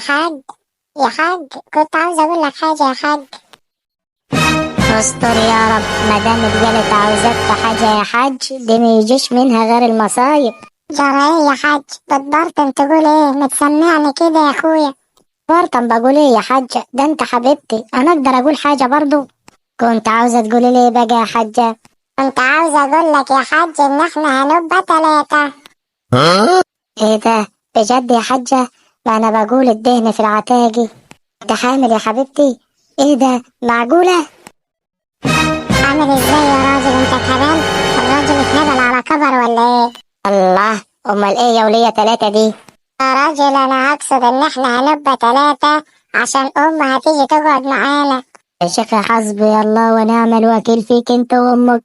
حاج يا حاج، كنت عاوز اقول لك حاجة يا حاج. استر يا رب، مدام اتجالت عاوزاك في حاجة يا حاج، دي ما يجيش منها غير المصايب. جرى ايه يا حاج؟ بتبرطم تقول ايه؟ ما تسمعني كده يا اخويا. برطم بقول ايه يا حاجة؟ ده انت حبيبتي، انا اقدر اقول حاجة برضو؟ كنت عاوزة تقولي ليه بقى يا حاجة؟ كنت عاوز اقول لك يا حاج ان احنا هنبقى 3. ايه ده بجد يا حاجة؟ ما انا بقول الدهن في العتاجي. انت حامل يا حبيبتي؟ ايه ده معقولة؟ عامل ازاي يا راجل؟ انت كمان الراجل اتهبل على كبر ولا ايه؟ الله، امال ايه يا ولية 3 دي؟ يا راجل انا اقصد ان احنا هنبقى 3 عشان هتيجي تقعد معانا. يا شيخة حسبي الله ونعم الوكيل فيك انت وامك.